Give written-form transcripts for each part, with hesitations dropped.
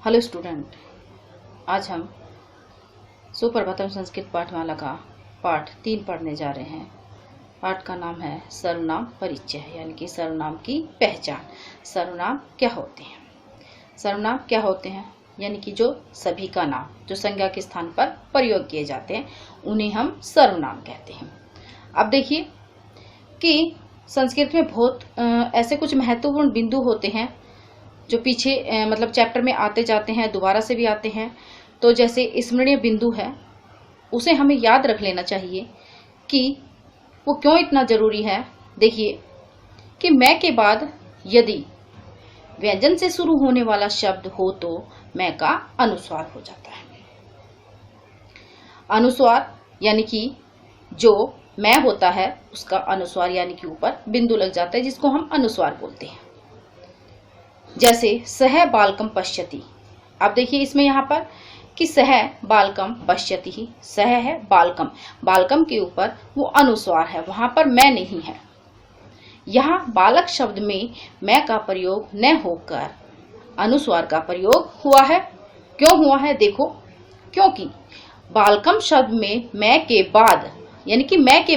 Hello student, आज हम सुप्रभातम संस्कृत पाठमाला का पाठ 3 पढ़ने जा रहे हैं। पाठ का नाम है सर्वनाम परिचय, यानी कि सर्वनाम की पहचान। सर्वनाम क्या होते हैं? सर्वनाम क्या होते हैं यानी कि जो सभी का नाम जो संज्ञा के स्थान पर प्रयोग किए जाते हैं उन्हें हम सर्वनाम कहते हैं। अब देखिए कि संस्कृत में बहुत ऐसे कुछ महत्वपूर्ण बिंदु होते हैं जो पीछे मतलब चैप्टर में आते जाते हैं, दोबारा से भी आते हैं। तो जैसे स्मरणीय बिंदु है उसे हमें याद रख लेना चाहिए कि वो क्यों इतना जरूरी है। देखिए कि मैं के बाद यदि व्यंजन से शुरू होने वाला शब्द हो तो मैं का अनुस्वार हो जाता है। अनुस्वार यानी कि जो मैं होता है उसका अनुस्वार यानी कि ऊपर बिंदु लग जाता है, जिसको हम अनुस्वार बोलते हैं। जैसे सह बालकम पश्यति। अब देखिए इसमें यहाँ पर कि सह बालकम पश्यति ही, सह है बालकम, बालकम के ऊपर वो अनुस्वार है, वहां पर मैं नहीं है। यहाँ बालक शब्द में मैं का प्रयोग न होकर अनुस्वार का प्रयोग हुआ है। क्यों हुआ है? देखो, क्योंकि बालकम शब्द में मैं के बाद यानी कि मैं के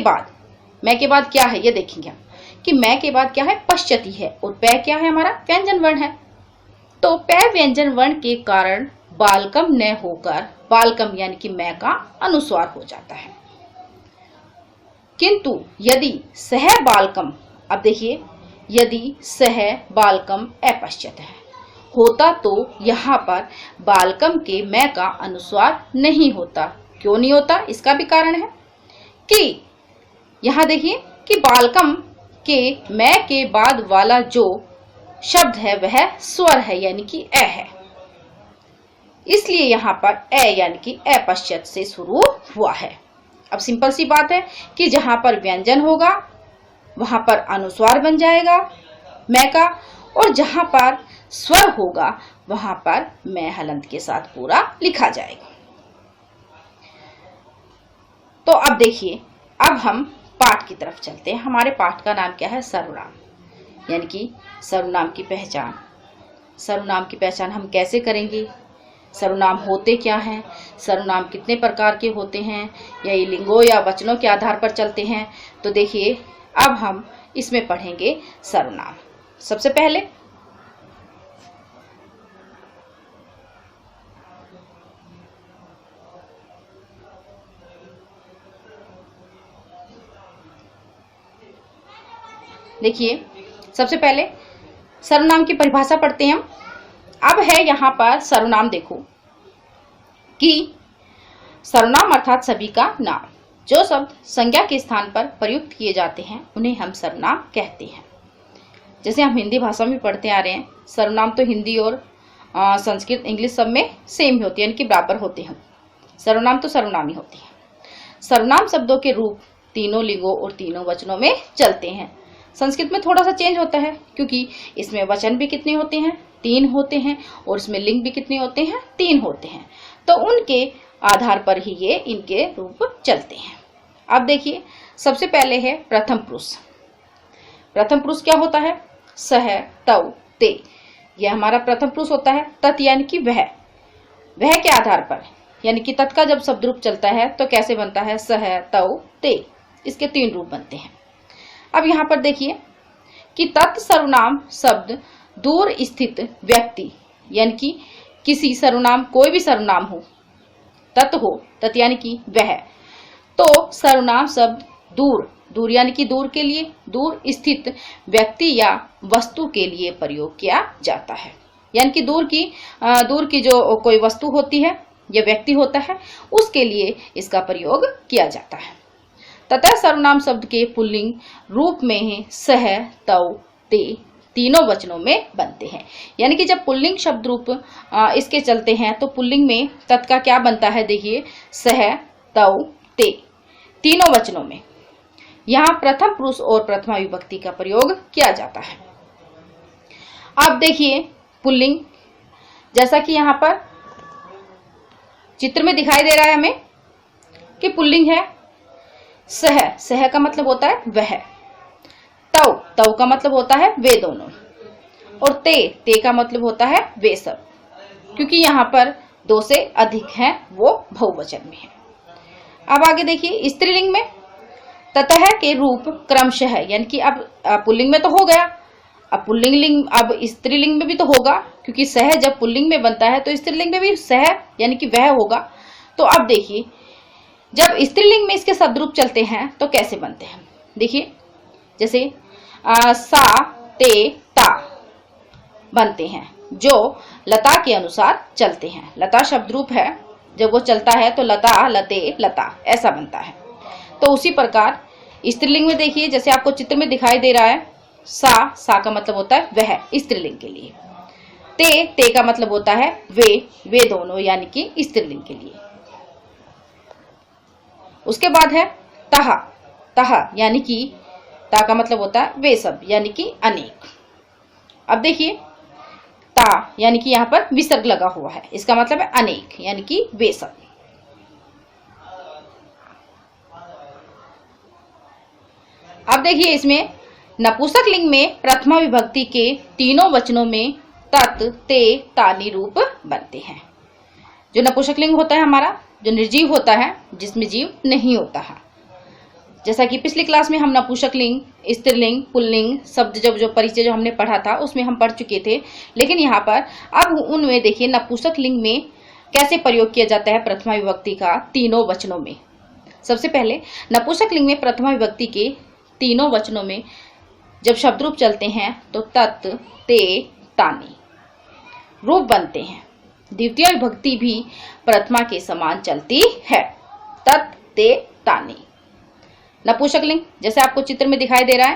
बाद क्या है ये देखेंगे हम कि मैं के बाद क्या है? पश्यति है, और पै क्या है? हमारा व्यंजन वर्ण है। तो पै व्यंजन वर्ण के कारण बालकम न होकर बालकम यानी कि मैं का अनुस्वार हो जाता है। किंतु यदि सह बालकम, अब देखिए यदि सह बालकम अपश्यत है होता तो यहाँ पर बालकम के मैं का अनुस्वार नहीं होता। क्यों नहीं होता? इसका भी कारण है कि यहाँ देखिए कि बालकम के मैं के बाद वाला जो शब्द है वह स्वर है यानी कि ए है, इसलिए यहाँ पर ए यानी कि अपश्यत से शुरू हुआ है। अब सिंपल सी बात है कि जहां पर व्यंजन होगा वहां पर अनुस्वार बन जाएगा मैं का, और जहां पर स्वर होगा वहां पर मैं हलंत के साथ पूरा लिखा जाएगा। तो अब देखिए, अब हम पाठ की तरफ चलते हैं। हमारे पाठ का नाम क्या है? सर्वनाम, यानी कि सर्वनाम की पहचान। सर्वनाम की पहचान हम कैसे करेंगे? सर्वनाम होते क्या हैं? सर्वनाम कितने प्रकार के होते हैं? या ये लिंगों या वचनों के आधार पर चलते हैं? तो देखिए अब हम इसमें पढ़ेंगे सर्वनाम। सबसे पहले देखिए, सबसे पहले सर्वनाम की परिभाषा पढ़ते हैं हम। अब है यहाँ पर सर्वनाम, देखो कि सर्वनाम अर्थात सभी का नाम। जो शब्द संज्ञा के स्थान पर प्रयुक्त किए जाते हैं उन्हें हम सर्वनाम कहते हैं। जैसे हम हिंदी भाषा में पढ़ते आ रहे हैं, सर्वनाम तो हिंदी और संस्कृत इंग्लिश सब में सेम ही होती है, यानी कि बराबर होते हैं। सर्वनाम तो सर्वनाम ही होती है। सर्वनाम शब्दों के रूप तीनों लिंगों और तीनों वचनों में चलते हैं। संस्कृत में थोड़ा सा चेंज होता है क्योंकि इसमें वचन भी कितने होते हैं? 3 होते हैं, और इसमें लिंग भी कितने होते हैं? 3 होते हैं। तो उनके आधार पर ही ये इनके रूप चलते हैं। अब देखिए, सबसे पहले है प्रथम पुरुष। प्रथम पुरुष क्या होता है? सह, तौ, ते। यह हमारा प्रथम पुरुष होता है। तत् यानी कि वह के आधार पर, यानी कि तत् का जब शब्द रूप चलता है तो कैसे बनता है? सह, तौ, ते। इसके 3 रूप बनते हैं। अब यहाँ पर देखिए कि तत् सर्वनाम शब्द दूर स्थित व्यक्ति, यानी कि किसी सर्वनाम, कोई भी सर्वनाम हो, तत् हो, तत् यानी कि वह, तो सर्वनाम शब्द दूर यानी कि दूर के लिए, दूर स्थित व्यक्ति या वस्तु के लिए प्रयोग किया जाता है। यानी कि दूर की जो कोई वस्तु होती है या व्यक्ति होता है उसके लिए इसका प्रयोग किया जाता है। तथा सर्वनाम शब्द के पुल्लिंग रूप में ही सह, तौ, ते तीनों वचनों में बनते हैं। यानी कि जब पुल्लिंग शब्द रूप इसके चलते हैं तो पुल्लिंग में तत् का क्या बनता है? देखिए, सह, तौ, ते तीनों वचनों में यहाँ प्रथम पुरुष और प्रथमा विभक्ति का प्रयोग किया जाता है। अब देखिए पुल्लिंग, जैसा कि यहाँ पर चित्र में दिखाई दे रहा है हमें कि पुल्लिंग है सह का मतलब होता है वह, तौ का मतलब होता है वे दोनों, और ते का मतलब होता है वे सब। क्योंकि यहाँ पर 2 से अधिक है वो बहुवचन में है। अब आगे देखिए स्त्रीलिंग में ततः के रूप क्रमशः, यानी कि अब पुल्लिंग में तो हो गया, अब पुल्लिंग अब स्त्रीलिंग में भी तो होगा, क्योंकि सह जब पुल्लिंग में बनता है तो स्त्रीलिंग में भी सह यानी कि वह होगा। तो अब देखिए जब स्त्रीलिंग में इसके शब्द रूप चलते हैं तो कैसे बनते हैं। देखिए जैसे सा ते ता बनते हैं, जो लता के अनुसार चलते हैं। लता शब्द रूप है, जब वो चलता है तो लता लते लता ऐसा बनता है। तो उसी प्रकार स्त्रीलिंग में देखिए जैसे आपको चित्र में दिखाई दे रहा है, सा का मतलब होता है वह स्त्रीलिंग के लिए, ते का मतलब होता है वे दोनों यानी कि स्त्रीलिंग के लिए। उसके बाद है तह यानी कि ता का मतलब होता है वे सब यानी कि अनेक। अब देखिए ता यानी कि यहाँ पर विसर्ग लगा हुआ है, इसका मतलब है अनेक यानी कि वे सब। अब देखिए इसमें नपुंसक लिंग में प्रथमा विभक्ति के तीनों वचनों में तत् ते तानी रूप बनते हैं। जो नपुंसक लिंग होता है हमारा, जो निर्जीव होता है, जिसमें जीव नहीं होता है, जैसा कि पिछली क्लास में हम नपुंसक लिंग, स्त्रीलिंग, पुल्लिंग शब्द जो परिचय जो हमने पढ़ा था उसमें हम पढ़ चुके थे। लेकिन यहाँ पर अब उनमें देखिए नपुंसक लिंग में कैसे प्रयोग किया जाता है प्रथमा विभक्ति का तीनों वचनों में। सबसे पहले नपुंसक लिंग में प्रथमा विभक्ति के तीनों वचनों में जब शब्द रूप चलते हैं तो तत् ते तानी रूप बनते हैं। द्वितीय विभक्ति भी प्रथमा के समान चलती है, तत् ते तानी। नपुंसक लिंग जैसे आपको चित्र में दिखाई दे रहा है,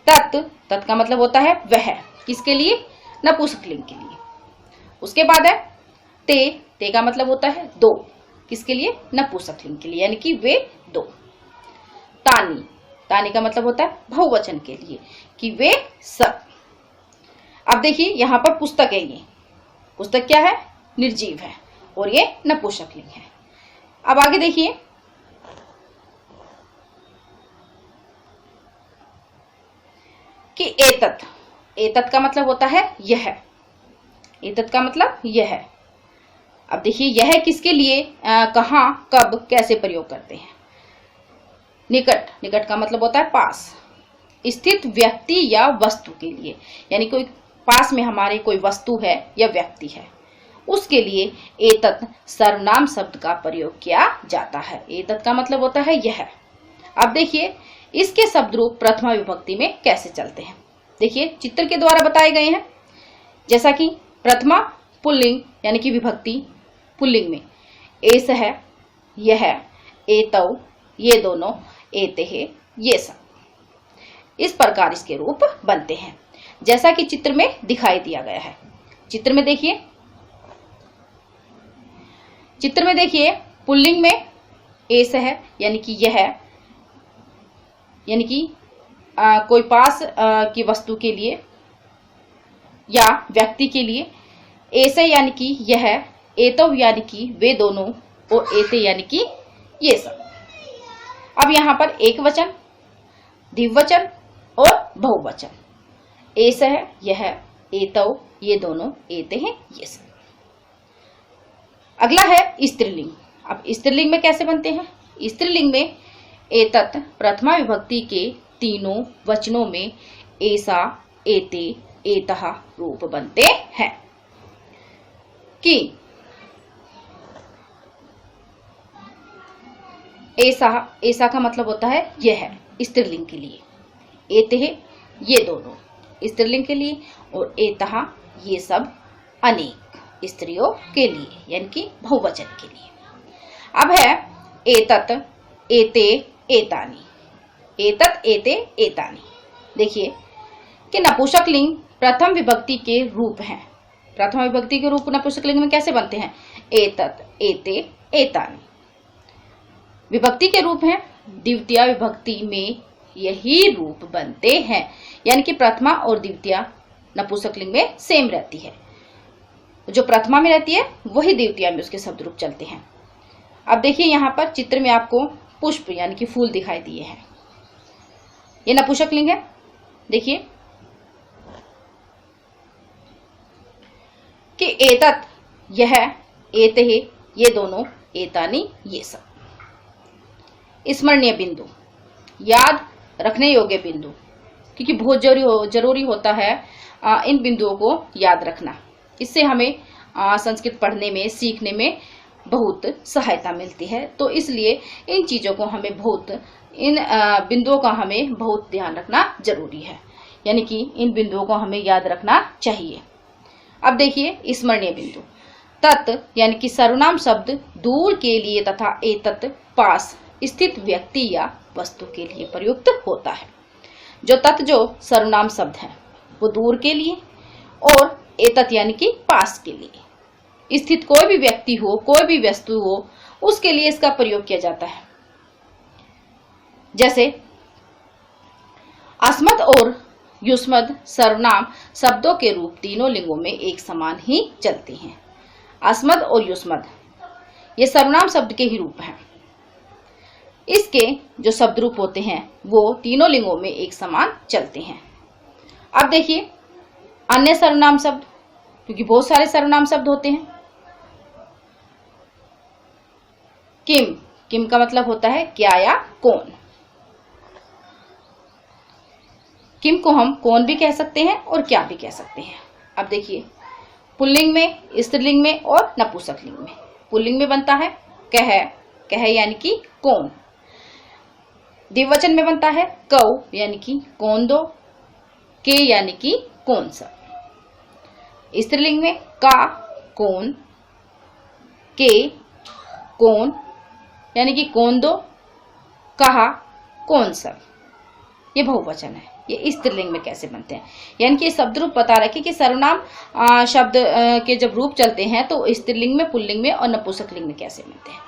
तत् का मतलब होता है वह, किसके लिए, नपुंसक लिंग के लिए। उसके बाद है ते का मतलब होता है दो, किसके लिए, नपुंसक लिंग के लिए, यानी कि वे दो। तानी का मतलब होता है बहुवचन के लिए कि वे सब। अब देखिए यहाँ पर पुस्तक है, ये पुस्तक क्या है, निर्जीव है और ये नपुंसक लिंग है। अब आगे देखिए कि एतत् का मतलब होता है यह, एतत् का मतलब यह। अब देखिए यह किसके लिए, कहाँ, कब, कैसे प्रयोग करते हैं। निकट का मतलब होता है पास, स्थित व्यक्ति या वस्तु के लिए, यानी कोई पास में हमारे कोई वस्तु है या व्यक्ति है, उसके लिए एतत् सर्वनाम शब्द का प्रयोग किया जाता है। एतत् का मतलब होता है यह। अब देखिए इसके शब्द रूप प्रथमा विभक्ति में कैसे चलते हैं, देखिए चित्र के द्वारा बताए गए हैं। जैसा कि प्रथमा पुल्लिंग यानी कि विभक्ति पुल्लिंग में एस है, यह, एतौ, ये दोनों, एतेः, ये सब, इस प्रकार इसके रूप बनते हैं जैसा कि चित्र में दिखाई दिया गया है। चित्र में देखिए पुल्लिंग में एस है यानी कि यह, यानी कि कोई पास की वस्तु के लिए या व्यक्ति के लिए, ऐसे यानी कि यह, एतौ यानी कि वे दोनों और एते यानी कि ये सब। अब यहाँ पर एक वचन, द्विवचन और बहुवचन, एस है, यह, एतौ, ये दोनों, एते हैं, ये सब। अगला है स्त्रीलिंग। अब स्त्रीलिंग में कैसे बनते हैं, स्त्रीलिंग में एतत् प्रथमा विभक्ति के तीनों वचनों में ऐसा, एते, एतः रूप बनते हैं। कि ऐसा का मतलब होता है यह स्त्रीलिंग के लिए, एतेः ये दोनों स्त्रीलिंग के लिए और एतः ये सब अनेक स्त्रियों के लिए यानी कि बहुवचन के लिए। अब है एतत्, एते, एतानि, एतत्, एते, एतानि। देखिए कि नपुंसक लिंग प्रथम विभक्ति के रूप हैं। प्रथम विभक्ति के रूप नपुंसक लिंग में कैसे बनते हैं, एतत्, एते, एतानि विभक्ति के रूप हैं। द्वितीय विभक्ति में यही रूप बनते हैं, यानी कि प्रथमा और द्वितीय नपुंसक लिंग में सेम रहती है। जो प्रथमा में रहती है वही द्वितीय में उसके शब्द रूप चलते हैं। अब देखिए यहाँ पर चित्र में आपको पुष्प यानी कि फूल दिखाई दिए हैं, ये नपुंसक लिंग है। देखिए कि एतत् यह, एते, ये दोनों, एतानी, ये सब। स्मरणीय बिंदु, याद रखने योग्य बिंदु, क्योंकि बहुत जरूरी होता है इन बिंदुओं को याद रखना। इससे हमें संस्कृत पढ़ने में, सीखने में बहुत सहायता मिलती है। तो इसलिए इन चीजों को हमें बहुत, इन बिंदुओं का हमें बहुत ध्यान रखना जरूरी है, यानी कि इन बिंदुओं को हमें याद रखना चाहिए। अब देखिए स्मरणीय बिंदु, तत् यानी कि सर्वनाम शब्द दूर के लिए तथा एतत् पास स्थित व्यक्ति या वस्तु के लिए प्रयुक्त होता है। जो तत् जो सर्वनाम शब्द है वो दूर के लिए, और एतत् यानी कि पास के लिए, स्थित कोई भी व्यक्ति हो, कोई भी वस्तु हो, उसके लिए इसका प्रयोग किया जाता है। जैसे अस्मत् और युष्मद् सर्वनाम शब्दों के रूप तीनों लिंगों में एक समान ही चलते हैं। अस्मद् और युष्मद् ये सर्वनाम शब्द के ही रूप हैं। इसके जो शब्द रूप होते हैं वो तीनों लिंगों में एक समान चलते हैं। अब देखिए अन्य सर्वनाम शब्द, क्योंकि बहुत सारे सर्वनाम शब्द होते हैं। किम, किम का मतलब होता है क्या या कौन। किम को हम कौन भी कह सकते हैं और क्या भी कह सकते हैं। अब देखिए पुल्लिंग में, स्त्रीलिंग में और नपुंसकलिंग में। पुल्लिंग में बनता है कह, कह यानी कि कौन। द्विवचन में बनता है कौ यानी कि कौन दो, के यानी कि कौन सा। स्त्रीलिंग में का, कौन, के, कौन यानी कि कौन दो, कहा, कौन सब। ये बहुवचन है। ये स्त्रीलिंग में कैसे बनते हैं, यानी कि शब्द रूप बता रखे कि सर्वनाम शब्द के जब रूप चलते हैं तो स्त्रीलिंग में, पुल्लिंग में और नपुंसकलिंग में कैसे बनते हैं।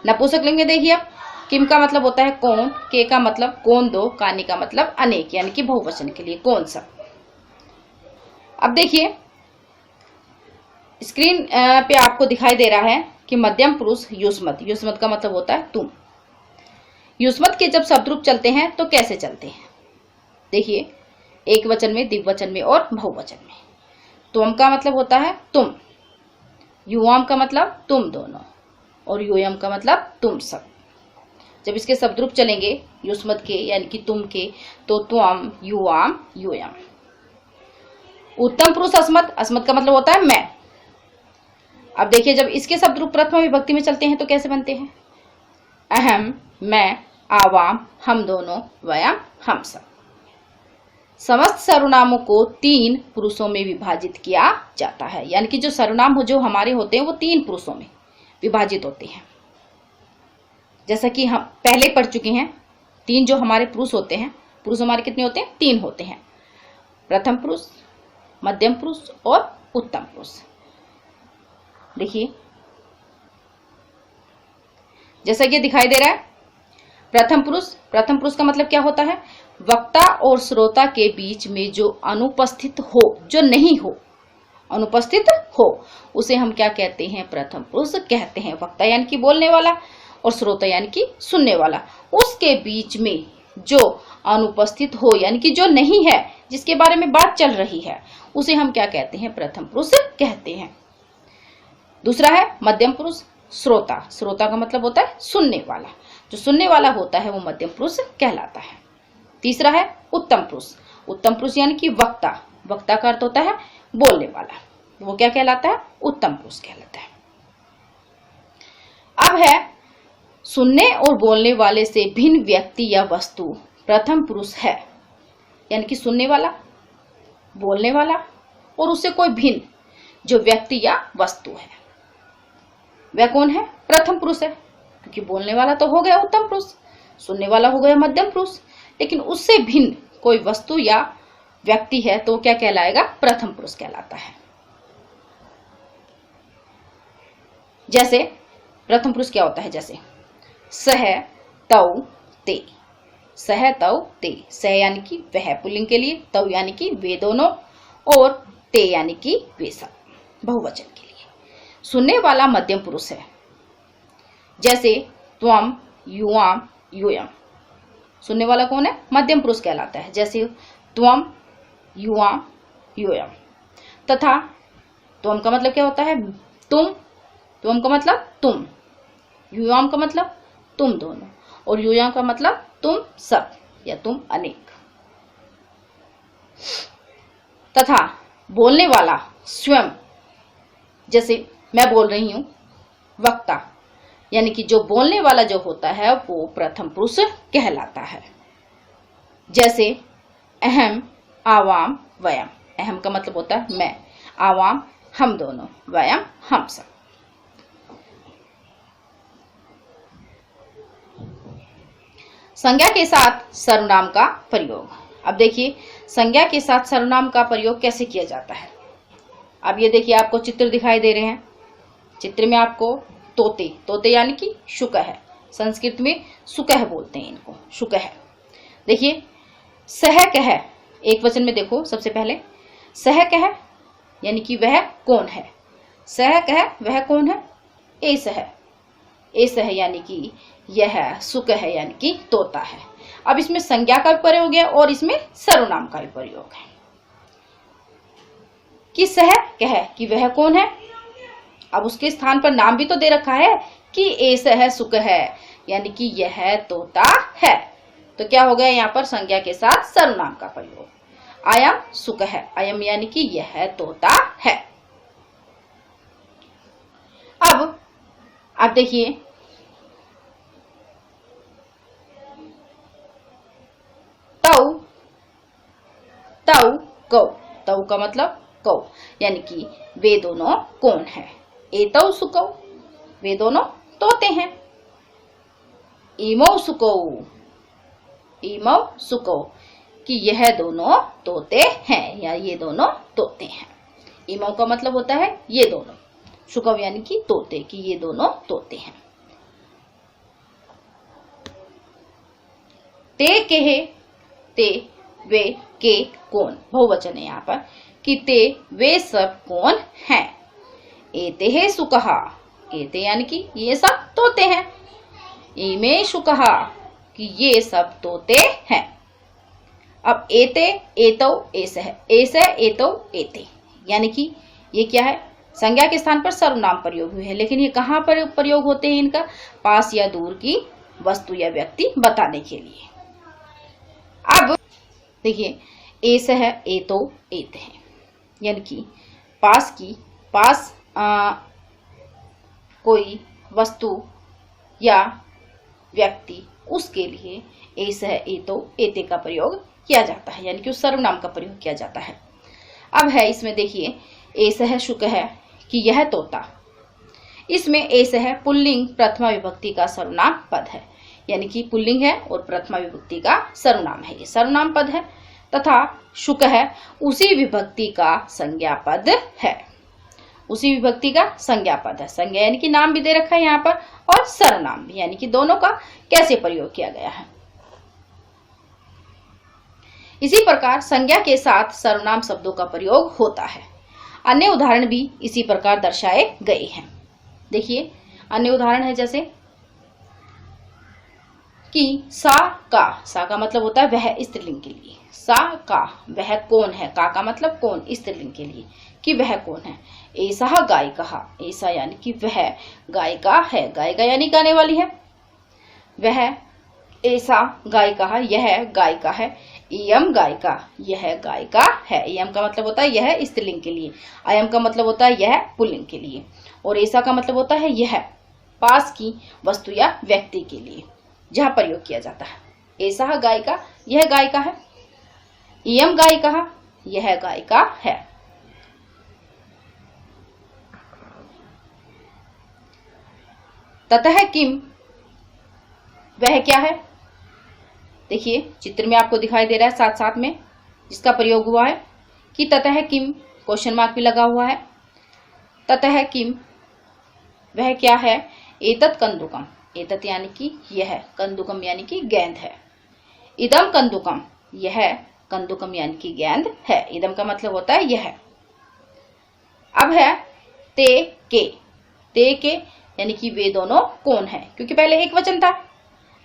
नपुंसकलिंग में देखिए अब किम का मतलब होता है कौन, के का मतलब कौन दो, कानी का मतलब अनेक यानी कि बहुवचन के लिए कौन सब। अब देखिए स्क्रीन पे आपको दिखाई दे रहा है कि मध्यम पुरुष युष्मद्, युष्मद् का मतलब होता है तुम। युष्मद् के जब शब्द रूप चलते हैं तो कैसे चलते हैं, देखिए एक वचन में, द्विवचन में और बहुवचन में। त्वम का मतलब होता है तुम, युवाम का मतलब तुम दोनों, और यूयम का मतलब तुम सब। जब इसके शब्द रूप चलेंगे युष्मद् के यानी कि तुम के, तो त्वम, युवाम, यूयम। उत्तम पुरुष अस्मत्, अस्मत् का मतलब होता है मैं। अब देखिए जब इसके शब्द रूप प्रथमा विभक्ति में चलते हैं तो कैसे बनते हैं, अहम, मैं, आवाम, हम दोनों, वयम, हम सब। समस्त सर्वनामों को 3 पुरुषों में विभाजित किया जाता है, यानी कि जो सर्वनाम जो हमारे होते हैं वो 3 पुरुषों में विभाजित होते हैं। जैसा कि हम पहले पढ़ चुके हैं, 3 जो हमारे पुरुष होते हैं, पुरुष हमारे कितने होते हैं, 3 होते हैं। प्रथम पुरुष, मध्यम पुरुष और उत्तम पुरुष। देखिए जैसा कि दिखाई दे रहा है प्रथम पुरुष, प्रथम पुरुष का मतलब क्या होता है, वक्ता और श्रोता के बीच में जो अनुपस्थित हो, जो नहीं हो, अनुपस्थित हो, उसे हम क्या कहते हैं, प्रथम पुरुष कहते हैं। वक्ता यानी कि बोलने वाला और श्रोता यानी कि सुनने वाला, उसके बीच में जो अनुपस्थित हो यानी कि जो नहीं है, जिसके बारे में बात चल रही है, उसे हम क्या कहते हैं, प्रथम पुरुष कहते हैं। दूसरा है मध्यम पुरुष, श्रोता, श्रोता का मतलब होता है सुनने वाला, जो सुनने वाला होता है वो मध्यम पुरुष कहलाता है। तीसरा है उत्तम पुरुष, उत्तम पुरुष यानी कि वक्ता, वक्ता का अर्थ होता है बोलने वाला, वो क्या कहलाता है, उत्तम पुरुष कहलाता है। अब है सुनने और बोलने वाले से भिन्न व्यक्ति या वस्तु प्रथम पुरुष है, यानी कि सुनने वाला, बोलने वाला और उससे कोई भिन्न जो व्यक्ति या वस्तु है, वह कौन है, प्रथम पुरुष है। क्योंकि बोलने वाला तो हो गया उत्तम पुरुष, सुनने वाला हो गया मध्यम पुरुष, लेकिन उससे भिन्न कोई वस्तु या व्यक्ति है तो क्या कहलाएगा, प्रथम पुरुष कहलाता है। जैसे प्रथम पुरुष क्या होता है, जैसे सह, तौ, ते, सह, तौ, ते। सह यानी कि वह पुल्लिंग के लिए, तौ यानी कि वे दोनों, और ते यानी कि वे सब बहुवचन के लिए। सुनने वाला मध्यम पुरुष है, जैसे त्वम, युवाम, यूयम। सुनने वाला कौन है, मध्यम पुरुष कहलाता है, जैसे त्वम, युवाम, यूयम। तथा त्वम का मतलब क्या होता है, तुम, तुम का मतलब तुम, युयाम का मतलब तुम दोनों, और युयाम का मतलब तुम सब या तुम अनेक। तथा बोलने वाला स्वयं, जैसे मैं बोल रही हूं, वक्ता यानी कि जो बोलने वाला जो होता है वो प्रथम पुरुष कहलाता है। जैसे अहम, आवाम, वयम। अहम का मतलब होता है मैं, आवाम हम दोनों, वयम हम सब। संज्ञा के साथ सर्वनाम का प्रयोग। अब देखिए संज्ञा के साथ सर्वनाम का प्रयोग कैसे किया जाता है। अब ये देखिए आपको चित्र दिखाई दे रहे हैं। चित्र में आपको तोते, तोते यानी कि शुकह, संस्कृत में सुकह बोलते हैं इनको, शुकह। देखिए सह कह, एक वचन में देखो सबसे पहले सह कह यानी कि वह कौन है, सह कह वह कौन है, एसह, एसह यानी कि यह, सुकह यानी कि तोता है। अब इसमें संज्ञा का भी प्रयोग है और इसमें सर्वनाम का भी प्रयोग है। कि सह कह कि वह कौन है, अब उसके स्थान पर नाम भी तो दे रखा है कि एसह सुकह यानी कि यह तोता है। तो क्या हो गया यहाँ पर संज्ञा के साथ सर्वनाम का प्रयोग। अयम सुकह, अयम यानी कि यह तोता है। अब देखिए तौ, तौ कौ, तौ का मतलब कौ यानी कि वे दोनों कौन है। एतौ सुकौ, वे दोनों तोते हैं। इमौ सुकौ, इमौ सुकौ कि यह दोनों तोते हैं या ये दोनों तोते हैं। इमौ का मतलब होता है ये दोनों, सुकौ यानी कि तोते, कि ये दोनों तोते हैं। ते केहे, ते वे के कौन, बहुवचन है यहाँ पर, कि ते वे सब कौन हैं। एते है सुकहा, एते यानी कि ये सब तोते हैं। इमे सुकहा कि ये सब तोते हैं। अब एते, एतौ, एसह, एसह, एतौ, एते यानी कि ये क्या है, संज्ञा के स्थान पर सर्वनाम प्रयोग हुए हैं। लेकिन ये कहाँ पर प्रयोग होते हैं इनका, पास या दूर की वस्तु या व्यक्ति बताने के लिए। अब देखिए एसह, एतौ, एते हैं यानी कि पास की, पास कोई वस्तु या व्यक्ति, उसके लिए एसह, एतौ, एते का प्रयोग किया जाता है, यानी कि उस सर्वनाम का प्रयोग किया जाता है। अब है इसमें देखिए एसह शुकह कि यह तोता, इसमें एसह पुल्लिंग प्रथमा विभक्ति का सर्वनाम पद है, यानी कि पुल्लिंग है और प्रथमा विभक्ति का सर्वनाम है, ये सर्वनाम पद है। तथा शुकह उसी विभक्ति का संज्ञा पद है, उसी विभक्ति का संज्ञा पद है। संज्ञा यानी कि नाम भी दे रखा है यहाँ पर, और सर्वनाम भी, यानी कि दोनों का कैसे प्रयोग किया गया है। इसी प्रकार संज्ञा के साथ सर्वनाम शब्दों का प्रयोग होता है। अन्य उदाहरण भी इसी प्रकार दर्शाए गए हैं। देखिए अन्य उदाहरण है जैसे कि सा का मतलब होता है वह, स्त्रीलिंग के लिए। सा का वह कौन है, का मतलब कौन, स्त्रीलिंग के लिए कि वह कौन है। ऐसा गाय कहा, ऐसा यानी कि वह गायिका है, गायिका यानी गाने वाली है। वह ऐसा गाय कहा, यह गायिका है। इयम गायिका, यह गायिका है। इयम का मतलब होता है यह, स्त्रीलिंग के लिए। अयम का मतलब होता है यह, पुल्लिंग के लिए। और ऐसा का मतलब होता है यह, पास की वस्तु या व्यक्ति के लिए जहां प्रयोग किया जाता है। ऐसा गायिका, यह गायिका है। इयम गायिका, यह गायिका है। ततः किम, वह क्या है। देखिए चित्र में आपको दिखाई दे रहा है साथ साथ में जिसका प्रयोग हुआ है कि ततः किम, क्वेश्चन मार्क भी लगा हुआ है। ततः किम वह क्या है। एतत् कंदुकम, एतत् यानी कि यह, कंदुकम यानी कि गेंद है। इदम कंदुकम, यह कंदुकम यानी कि गेंद है। इदम का मतलब होता है यह। अब है ते के यानी कि वे दोनों कौन है, क्योंकि पहले एक वचन था,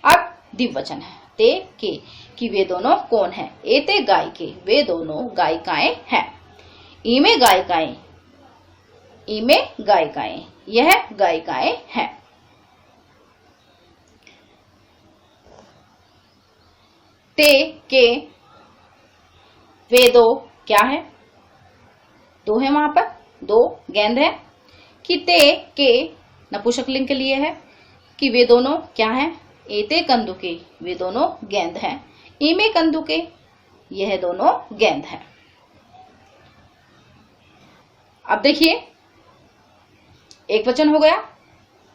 अब द्विवचन है। ते के कि वे दोनों कौन है। एते गायिके, वे दोनों गायिकाएं हैं। इमे गायिकाएं, ई में गायिकाएं, यह गायिकाएं हैं। ते के वे दो क्या है, दो है, वहां पर दो गेंद है। कि ते के नपुंसकलिंग के लिए है। कि वे दोनों क्या है, एते कंदुके वे दोनों गेंद हैं। इमे कंदुके यह दोनों गेंद हैं। अब देखिए, एक वचन हो गया,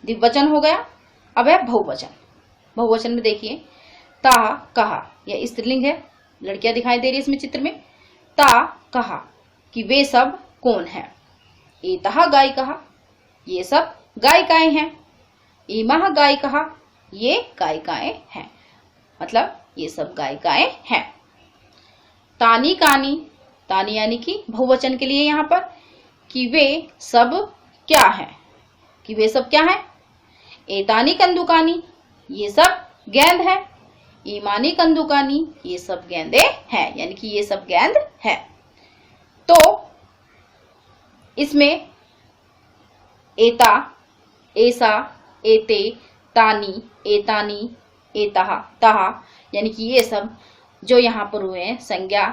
द्विवचन हो गया, अब है बहुवचन। बहुवचन में देखिए, ता कहा, यह स्त्रीलिंग है, लड़कियां दिखाई दे रही है इसमें चित्र में। ता कहा कि वे सब कौन है। एतः गायिकाः ये सब गायिकाएं हैं। इमः गायिकाः ये गायिकाएं हैं, मतलब ये सब गायिकाएं हैं। तानी कानी, तानी यानी कि बहुवचन के लिए यहाँ पर, कि वे सब क्या है, कि वे सब क्या है। एतानी कंदुकानी ये सब गेंद है। ईमानी कंदुकानी ये सब गेंदे हैं, यानी कि ये सब गेंद है। तो इसमें एता, ऐसा, एते, तानी, एतानी, एतः, तहा, यानी कि ये सब जो यहाँ पर हुए हैं, संज्ञा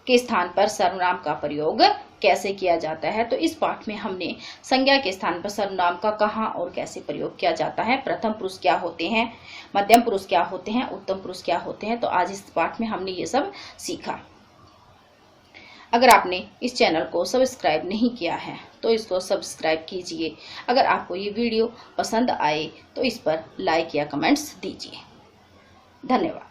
के स्थान पर सर्वनाम का प्रयोग कैसे किया जाता है। तो इस पाठ में हमने संज्ञा के स्थान पर सर्वनाम का कहाँ और कैसे प्रयोग किया जाता है, प्रथम पुरुष क्या होते हैं, मध्यम पुरुष क्या होते हैं, उत्तम पुरुष क्या होते हैं, तो आज इस पाठ में हमने ये सब सीखा। अगर आपने इस चैनल को सब्सक्राइब नहीं किया है तो इसको सब्सक्राइब कीजिए। अगर आपको ये वीडियो पसंद आए तो इस पर लाइक या कमेंट्स दीजिए। धन्यवाद।